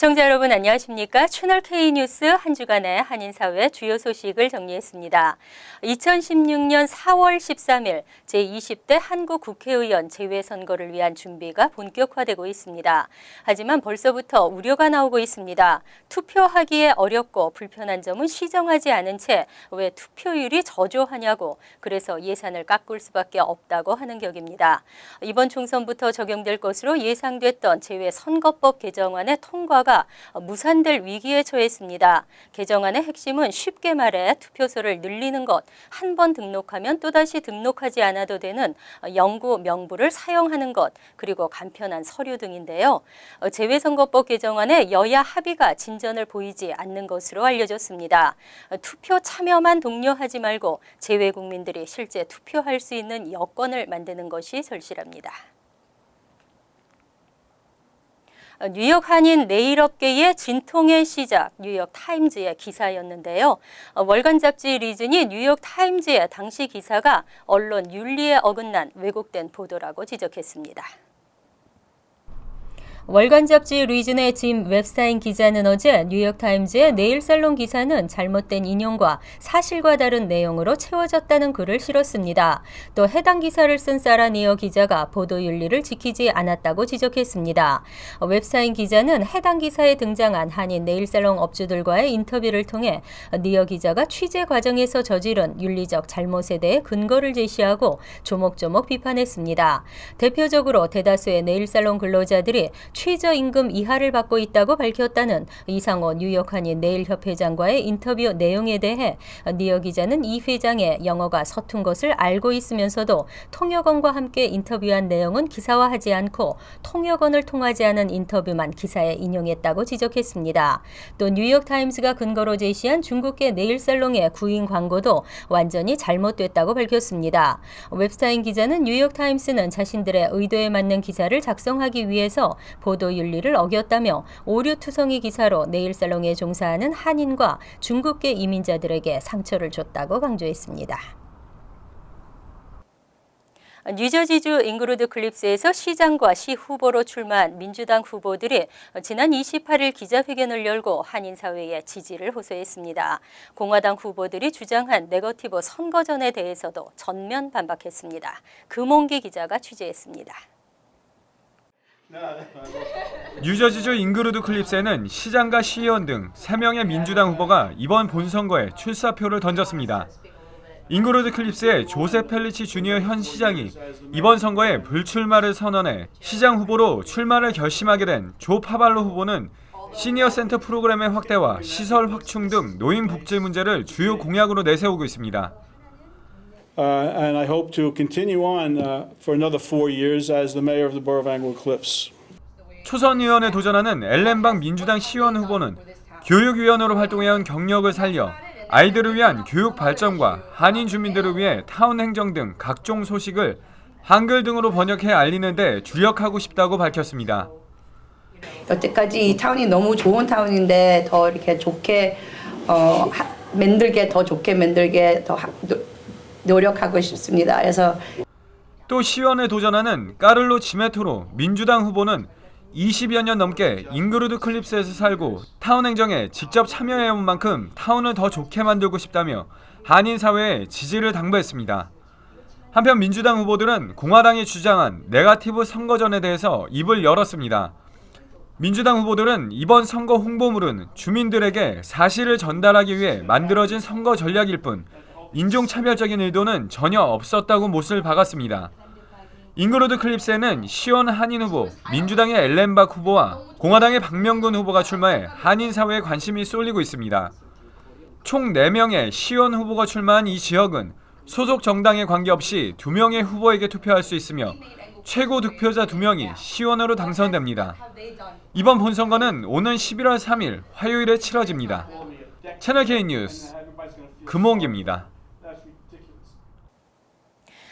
시청자 여러분 안녕하십니까? 채널 K뉴스 한 주간의 한인사회 주요 소식을 정리했습니다. 2016년 4월 13일 제20대 한국 국회의원 재외선거를 위한 준비가 본격화되고 있습니다. 하지만 벌써부터 우려가 나오고 있습니다. 투표하기에 어렵고 불편한 점은 시정하지 않은 채 왜 투표율이 저조하냐고, 그래서 예산을 깎을 수밖에 없다고 하는 격입니다. 이번 총선부터 적용될 것으로 예상됐던 재외선거법 개정안의 통과가 무산될 위기에 처했습니다. 개정안의 핵심은 쉽게 말해 투표소를 늘리는 것, 한 번 등록하면 또다시 등록하지 않아도 되는 영구 명부를 사용하는 것, 그리고 간편한 서류 등인데요. 재외선거법 개정안에 여야 합의가 진전을 보이지 않는 것으로 알려졌습니다. 투표 참여만 독려하지 말고 재외 국민들이 실제 투표할 수 있는 여건을 만드는 것이 절실합니다. 뉴욕 한인 네일업계의 진통의 시작, 뉴욕 타임즈의 기사였는데요. 월간 잡지 리즌이 뉴욕 타임즈의 당시 기사가 언론 윤리에 어긋난 왜곡된 보도라고 지적했습니다. 월간 잡지 리즌의 짐 웹스타인 기자는 어제 뉴욕타임즈의 네일살롱 기사는 잘못된 인용과 사실과 다른 내용으로 채워졌다는 글을 실었습니다. 또 해당 기사를 쓴 사라니어 기자가 보도 윤리를 지키지 않았다고 지적했습니다. 웹스타인 기자는 해당 기사에 등장한 한인 네일살롱 업주들과의 인터뷰를 통해 니어 기자가 취재 과정에서 저지른 윤리적 잘못에 대해 근거를 제시하고 조목조목 비판했습니다. 대표적으로 대다수의 네일살롱 근로자들이 최저임금 이하를 받고 있다고 밝혔다는 이상호 뉴욕 한인 네일협회장과의 인터뷰 내용에 대해 니어 기자는 이 회장의 영어가 서툰 것을 알고 있으면서도 통역원과 함께 인터뷰한 내용은 기사화하지 않고 통역원을 통하지 않은 인터뷰만 기사에 인용했다고 지적했습니다. 또 뉴욕타임스가 근거로 제시한 중국계 네일살롱의 구인 광고도 완전히 잘못됐다고 밝혔습니다. 웹스타인 기자는 뉴욕타임스는 자신들의 의도에 맞는 기사를 작성하기 위해서 보도 윤리를 어겼다며 오류투성이 기사로 네일살롱에 종사하는 한인과 중국계 이민자들에게 상처를 줬다고 강조했습니다. 뉴저지주 잉그루드 클립스에서 시장과 시 후보로 출마한 민주당 후보들이 지난 28일 기자회견을 열고 한인사회에 지지를 호소했습니다. 공화당 후보들이 주장한 네거티브 선거전에 대해서도 전면 반박했습니다. 금홍기 기자가 취재했습니다. 뉴저지주 잉그루드 클립스에는 시장과 시의원 등 3명의 민주당 후보가 이번 본선거에 출사표를 던졌습니다. 잉그루드 클립스의 조셉 펠리치 주니어 현 시장이 이번 선거에 불출마를 선언해 시장 후보로 출마를 결심하게 된 조 파발로 후보는 시니어 센터 프로그램의 확대와 시설 확충 등 노인 복지 문제를 주요 공약으로 내세우고 있습니다. And I hope to continue on for another 4 years as the mayor of the borough of Englewood Cliffs. 초선 의원에 도전하는 엘렌방 민주당 시의원 후보는 교육위원으로 활동해온 경력을 살려 아이들을 위한 교육 발전과 한인 주민들을 위해 타운 행정 등 각종 소식을 한글 등으로 번역해 알리는 데 주력하고 싶다고 밝혔습니다. 여태까지 이 타운이 너무 좋은 타운인데 더 이렇게 좋게 더 좋게 만들게 더 노력하고 싶습니다. 그래서 또 시의원에 도전하는 까를로 지메토로 민주당 후보는 20여 년 넘게 잉그루드 클립스에서 살고 타운 행정에 직접 참여해온 만큼 타운을 더 좋게 만들고 싶다며 한인 사회에 지지를 당부했습니다. 한편 민주당 후보들은 공화당이 주장한 네거티브 선거전에 대해서 입을 열었습니다. 민주당 후보들은 이번 선거 홍보물은 주민들에게 사실을 전달하기 위해 만들어진 선거 전략일 뿐 인종차별적인 의도는 전혀 없었다고 못을 박았습니다. 잉그루드 클립스에는 시의원 한인 후보, 민주당의 엘렌박 후보와 공화당의 박명근 후보가 출마해 한인 사회에 관심이 쏠리고 있습니다. 총 4명의 시의원 후보가 출마한 이 지역은 소속 정당에 관계없이 2명의 후보에게 투표할 수 있으며 최고 득표자 2명이 시의원으로 당선됩니다. 이번 본선거는 오는 11월 3일 화요일에 치러집니다. 채널 K뉴스 금홍기입니다.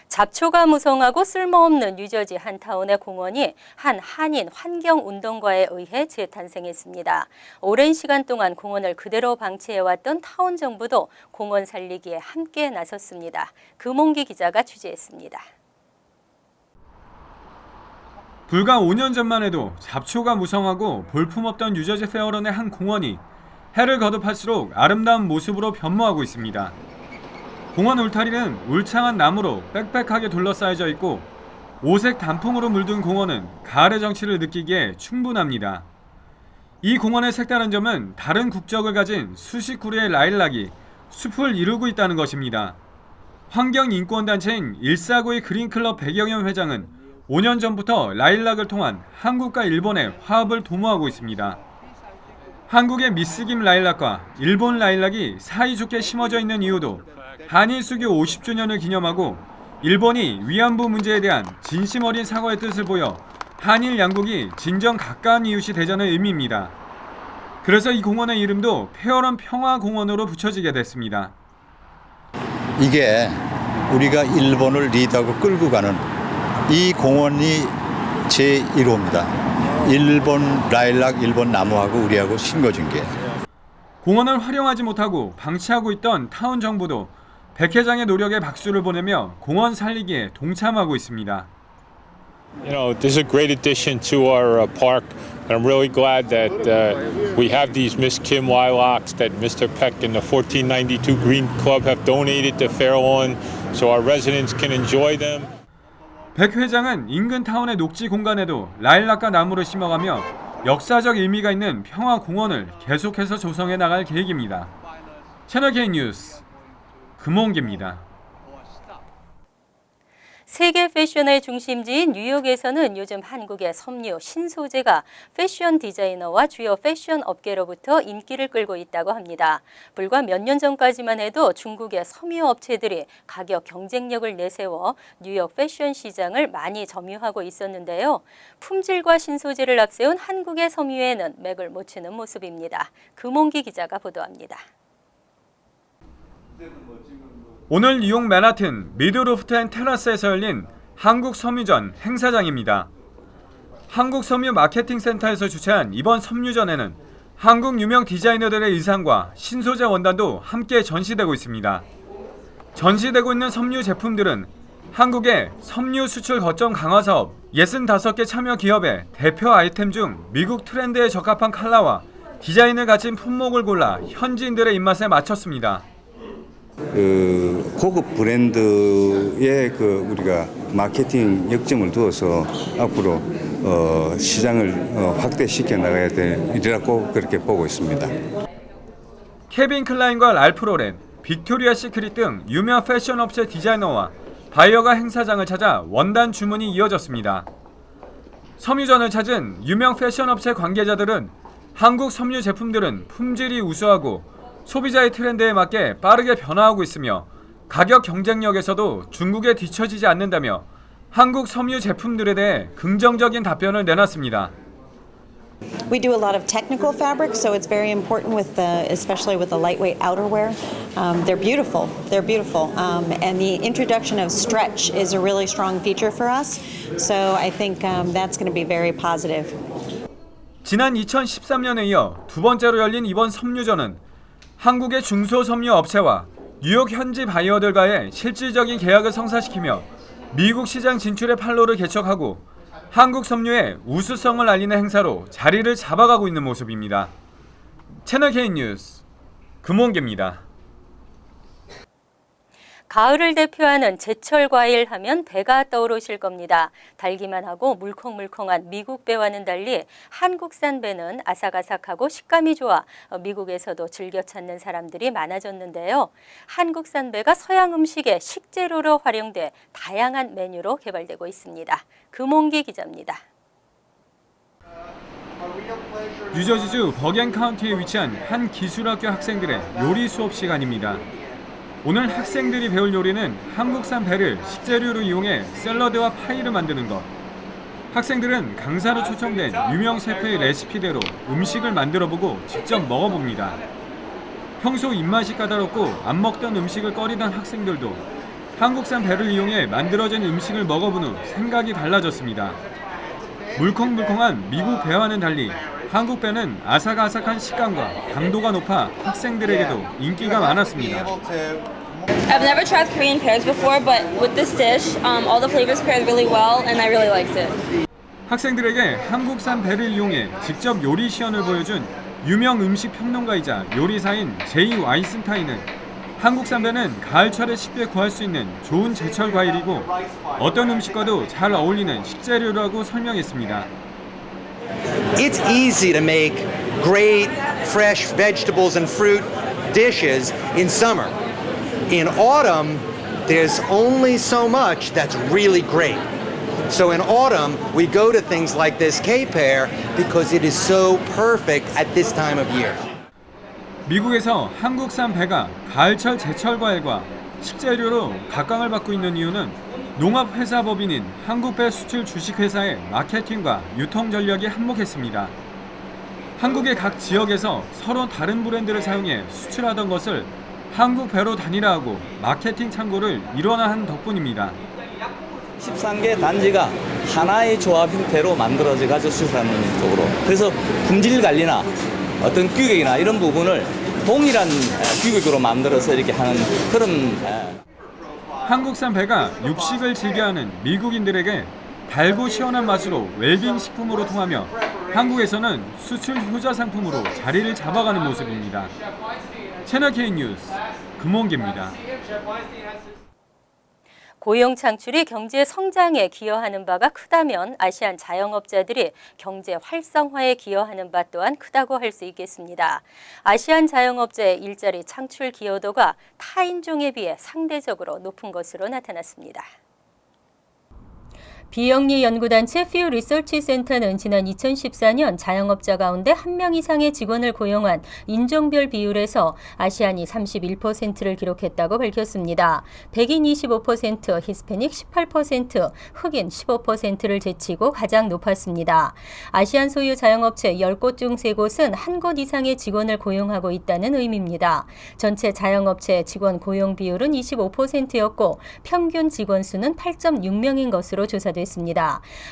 잡초가 무성하고 쓸모없는 뉴저지 한 타운의 공원이 한 한인 환경운동가에 의해 재탄생했습니다. 오랜 시간 동안 공원을 그대로 방치해왔던 타운 정부도 공원 살리기에 함께 나섰습니다. 금홍기 기자가 취재했습니다. 불과 5년 전만 해도 잡초가 무성하고 볼품없던 뉴저지 페어런의 한 공원이 해를 거듭할수록 아름다운 모습으로 변모하고 있습니다. 공원 울타리는 울창한 나무로 빽빽하게 둘러싸여져 있고 오색 단풍으로 물든 공원은 가을의 정취를 느끼기에 충분합니다. 이 공원의 색다른 점은 다른 국적을 가진 수십 그루의 라일락이 숲을 이루고 있다는 것입니다. 환경인권단체인 149의 그린클럽 백영현 회장은 5년 전부터 라일락을 통한 한국과 일본의 화합을 도모하고 있습니다. 한국의 미스김 라일락과 일본 라일락이 사이좋게 심어져 있는 이유도 한일 수교 50주년을 기념하고 일본이 위안부 문제에 대한 진심 어린 사과의 뜻을 보여 한일 양국이 진정 가까운 이웃이 되자는 의미입니다. 그래서 이 공원의 이름도 페어런 평화공원으로 붙여지게 됐습니다. 이게 우리가 일본을 리드하고 끌고 가는 이 공원이 제1호입니다. 일본 라일락, 일본 나무하고 우리하고 심어준 게. 공원을 활용하지 못하고 방치하고 있던 타운 정부도 백 회장의 노력에 박수를 보내며 공원 살리기에 동참하고 있습니다. You know, this is a great addition to our park, and I'm really glad that we have these Miss Kim lilacs that Mr. Peck and the 1492 Green Club have donated to Fairlawn, so our residents can enjoy them. 백 회장은 인근 타운의 녹지 공간에도 라일락과 나무를 심어가며 역사적 의미가 있는 평화공원을 계속해서 조성해 나갈 계획입니다. 채널 K 뉴스 금홍기입니다. 세계 패션의 중심지인 뉴욕에서는 요즘 한국의 섬유, 신소재가 패션 디자이너와 주요 패션 업계로부터 인기를 끌고 있다고 합니다. 불과 몇 년 전까지만 해도 중국의 섬유 업체들이 가격 경쟁력을 내세워 뉴욕 패션 시장을 많이 점유하고 있었는데요. 품질과 신소재를 앞세운 한국의 섬유에는 맥을 못 추는 모습입니다. 금홍기 기자가 보도합니다. 오늘 뉴욕 맨하튼 미드로프트 앤 테라스에서 열린 한국 섬유전 행사장입니다. 한국 섬유 마케팅 센터에서 주최한 이번 섬유전에는 한국 유명 디자이너들의 의상과 신소재 원단도 함께 전시되고 있습니다. 전시되고 있는 섬유 제품들은 한국의 섬유 수출 거점 강화 사업 65개 참여 기업의 대표 아이템 중 미국 트렌드에 적합한 컬러와 디자인을 갖춘 품목을 골라 현지인들의 입맛에 맞췄습니다. 고급 브랜드에 우리가 마케팅 역점을 두어서 앞으로 시장을 확대시켜 나가야 되리라고 그렇게 보고 있습니다. 케빈 클라인과 랄프 로렌, 빅토리아 시크릿 등 유명 패션 업체 디자이너와 바이어가 행사장을 찾아 원단 주문이 이어졌습니다. 섬유전을 찾은 유명 패션 업체 관계자들은 한국 섬유 제품들은 품질이 우수하고 소비자의 트렌드에 맞게 빠르게 변화하고 있으며 가격 경쟁력에서도 중국에 뒤처지지 않는다며 한국 섬유 제품들에 대해 긍정적인 답변을 내놨습니다. We do a lot of technical fabrics, so it's very important with especially with the lightweight outerwear. They're beautiful. They're beautiful, and the introduction of stretch is a really strong feature for us. So I think that's going to be very positive. 지난 2013년에 이어 두 번째로 열린 이번 섬유전은 한국의 중소섬유 업체와 뉴욕 현지 바이어들과의 실질적인 계약을 성사시키며 미국 시장 진출의 판로를 개척하고 한국 섬유의 우수성을 알리는 행사로 자리를 잡아가고 있는 모습입니다. 채널 K 뉴스 금홍기입니다. 가을을 대표하는 제철 과일 하면 배가 떠오르실 겁니다. 달기만 하고 물컹물컹한 미국 배와는 달리 한국산 배는 아삭아삭하고 식감이 좋아 미국에서도 즐겨 찾는 사람들이 많아졌는데요. 한국산 배가 서양 음식의 식재료로 활용돼 다양한 메뉴로 개발되고 있습니다. 금홍기 기자입니다. 뉴저지주 버겐 카운티에 위치한 한 기술학교 학생들의 요리 수업 시간입니다. 오늘 학생들이 배울 요리는 한국산 배를 식재료로 이용해 샐러드와 파이를 만드는 것. 학생들은 강사로 초청된 유명 셰프의 레시피대로 음식을 만들어보고 직접 먹어봅니다. 평소 입맛이 까다롭고 안 먹던 음식을 꺼리던 학생들도 한국산 배를 이용해 만들어진 음식을 먹어본 후 생각이 달라졌습니다. 물컹물컹한 미국 배와는 달리 한국 배는 아삭아삭한 식감과 당도가 높아 학생들에게도 인기가 많았습니다. I've never tried Korean pears before, but with this dish, all the flavors paired really well, and I really liked it. 학생들에게 한국산 배를 이용해 직접 요리 시연을 보여준 유명 음식 평론가이자 요리사인 제이 와이슨타인은 한국산 배는 가을철에 쉽게 구할 수 있는 좋은 제철 과일이고 어떤 음식과도 잘 어울리는 식재료라고 설명했습니다. It's easy to make great fresh vegetables and fruit dishes in summer. In autumn, there's only so much that's really great. So in autumn, we go to things like this K-pear because it is so perfect at this time of year. 미국에서 한국산 배가 가을철 제철 과일과 식재료로 각광을 받고 있는 이유는 농업회사 법인인 한국배 수출 주식회사의 마케팅과 유통 전략이 한몫했습니다. 한국의 각 지역에서 서로 다른 브랜드를 사용해 수출하던 것을 한국배로 단일화하고 마케팅 창고를 일원화한 덕분입니다. 13개 단지가 하나의 조합 형태로 만들어져가지고 수출하는 쪽으로. 그래서 품질 관리나 어떤 규격이나 이런 부분을 동일한 규격으로 만들어서 이렇게 하는 그런. 한국산 배가 육식을 즐겨하는 미국인들에게 달고 시원한 맛으로 웰빙 식품으로 통하며 한국에서는 수출 효자 상품으로 자리를 잡아가는 모습입니다. 채널K 뉴스 금원기입니다. 고용 창출이 경제 성장에 기여하는 바가 크다면 아시안 자영업자들이 경제 활성화에 기여하는 바 또한 크다고 할 수 있겠습니다. 아시안 자영업자의 일자리 창출 기여도가 타인종에 비해 상대적으로 높은 것으로 나타났습니다. 비영리 연구단체 퓨 리서치 센터는 지난 2014년 자영업자 가운데 1명 이상의 직원을 고용한 인종별 비율에서 아시안이 31%를 기록했다고 밝혔습니다. 백인 25%, 히스패닉 18%, 흑인 15%를 제치고 가장 높았습니다. 아시안 소유 자영업체 10곳 중 3곳은 1곳 이상의 직원을 고용하고 있다는 의미입니다. 전체 자영업체 직원 고용 비율은 25%였고 평균 직원 수는 8.6명인 것으로 조사됐습니다.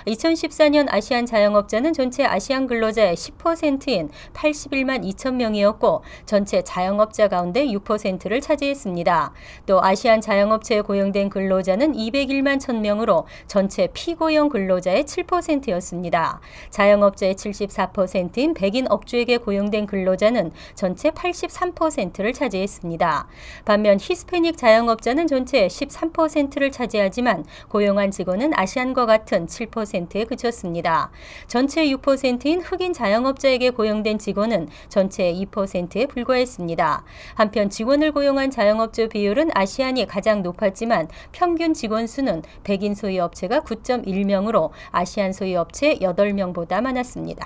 2014년 아시안 자영업자는 전체 아시안 근로자의 10%인 81만 2천 명이었고 전체 자영업자 가운데 6%를 차지했습니다. 또 아시안 자영업체에 고용된 근로자는 201만 1,000명으로 전체 피고용 근로자의 7%였습니다. 자영업자의 74%인 백인 업주에게 고용된 근로자는 전체 83%를 차지했습니다. 반면 히스패닉 자영업자는 전체 13%를 차지하지만 고용한 직원은 아시안과 같은 7%에 그쳤습니다. 전체 6%인 흑인 자영업자에게 고용된 직원은 전체 2%에 불과했습니다. 한편 직원을 고용한 자영업주 비율은 아시안이 가장 높았지만 평균 직원 수는 백인 소유 업체가 9.1명으로 아시안 소유 업체 8명보다 많았습니다.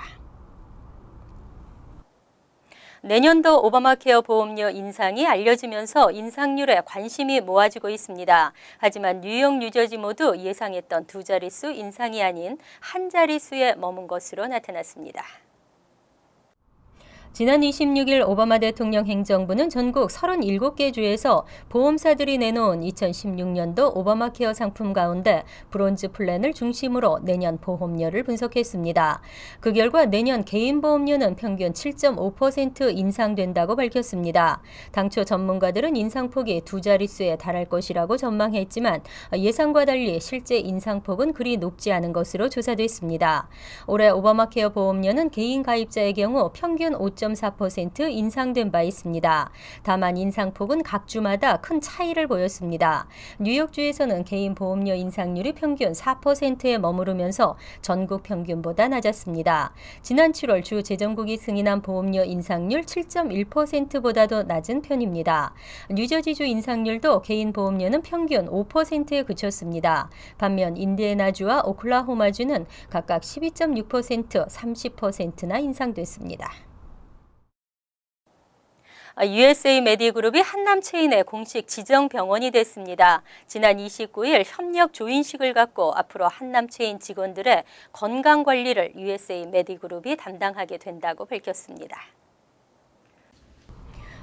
내년도 오바마케어 보험료 인상이 알려지면서 인상률에 관심이 모아지고 있습니다. 하지만 뉴욕, 뉴저지 모두 예상했던 2자릿수 인상이 아닌 한 자릿수에 머문 것으로 나타났습니다. 지난 26일 오바마 대통령 행정부는 전국 37개 주에서 보험사들이 내놓은 2016년도 오바마케어 상품 가운데 브론즈 플랜을 중심으로 내년 보험료를 분석했습니다. 그 결과 내년 개인 보험료는 평균 7.5% 인상된다고 밝혔습니다. 당초 전문가들은 인상폭이 2자릿수에 달할 것이라고 전망했지만 예상과 달리 실제 인상폭은 그리 높지 않은 것으로 조사됐습니다. 올해 오바마케어 보험료는 개인 가입자의 경우 평균 5.4% 인상된 바 있습니다. 다만 인상폭은 각 주마다 큰 차이를 보였습니다. 뉴욕주에서는 개인 보험료 인상률이 평균 4%에 머무르면서 전국 평균보다 낮았습니다. 지난 7월 주 재정국이 승인한 보험료 인상률 7.1%보다도 낮은 편입니다. 뉴저지주 인상률도 개인 보험료는 평균 5%에 그쳤습니다. 반면 인디애나주와 오클라호마주는 각각 12.6%, 30%나 인상됐습니다. USA 메디그룹이 한남체인의 공식 지정 병원이 됐습니다. 지난 29일 협력 조인식을 갖고 앞으로 한남체인 직원들의 건강관리를 USA 메디그룹이 담당하게 된다고 밝혔습니다.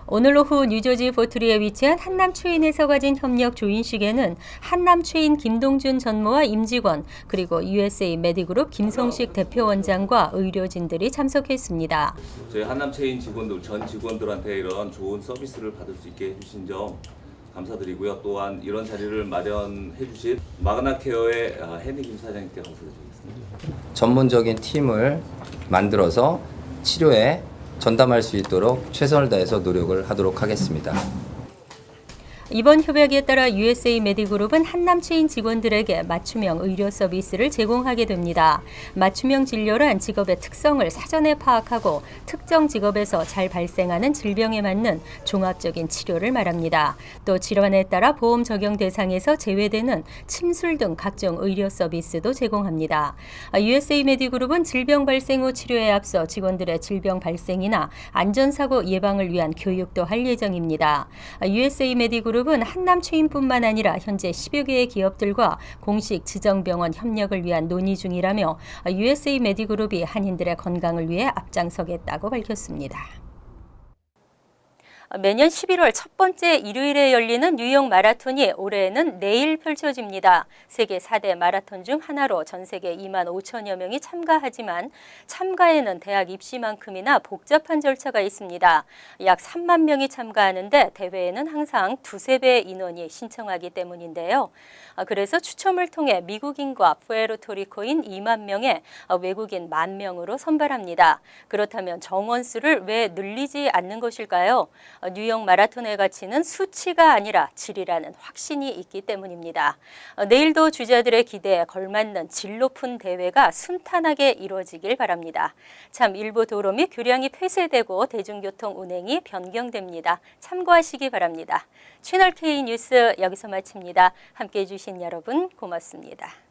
오늘 오후 뉴저지 보트리에 위치한 한남체인에서 가진 협력 조인식에는 한남체인 김동준 전무와 임직원 그리고 USA 메디그룹 김성식 대표원장과 의료진들이 참석했습니다. 저희 한남체인 직원들 전 직원들한테 이런 좋은 서비스를 받을 수 있게 해주신 점 감사드리고요. 또한 이런 자리를 마련해 주신 마그나케어의 해니 김 사장님께 감사드리겠습니다. 전문적인 팀을 만들어서 치료에 전담할 수 있도록 최선을 다해서 노력을 하도록 하겠습니다. 이번 협약에 따라 USA 메디그룹은 한남체인 직원들에게 맞춤형 의료 서비스를 제공하게 됩니다. 맞춤형 진료란 직업의 특성을 사전에 파악하고 특정 직업에서 잘 발생하는 질병에 맞는 종합적인 치료를 말합니다. 또 질환에 따라 보험 적용 대상에서 제외되는 침술 등 각종 의료 서비스도 제공합니다. USA 메디그룹은 질병 발생 후 치료에 앞서 직원들의 질병 발생이나 안전사고 예방을 위한 교육도 할 예정입니다. USA 메디그룹은 한남체인뿐만 아니라 현재 10여 개의 기업들과 공식 지정병원 협력을 위한 논의 중이라며 USA 메디그룹이 한인들의 건강을 위해 앞장서겠다고 밝혔습니다. 매년 11월 첫 번째 일요일에 열리는 뉴욕 마라톤이 올해는 내일 펼쳐집니다. 세계 4대 마라톤 중 하나로 전 세계 2만 5천여 명이 참가하지만 참가에는 대학 입시만큼이나 복잡한 절차가 있습니다. 약 3만 명이 참가하는데 대회에는 항상 두세 배의 인원이 신청하기 때문인데요. 그래서 추첨을 통해 미국인과 푸에르토리코인 2만 명에 외국인 10,000명으로 선발합니다. 그렇다면 정원수를 왜 늘리지 않는 것일까요? 뉴욕 마라톤의 가치는 수치가 아니라 질이라는 확신이 있기 때문입니다. 내일도 주자들의 기대에 걸맞는 질 높은 대회가 순탄하게 이루어지길 바랍니다. 참 일부 도로 및 교량이 폐쇄되고 대중교통 운행이 변경됩니다. 참고하시기 바랍니다. 채널K 뉴스 여기서 마칩니다. 함께해 주신 여러분 고맙습니다.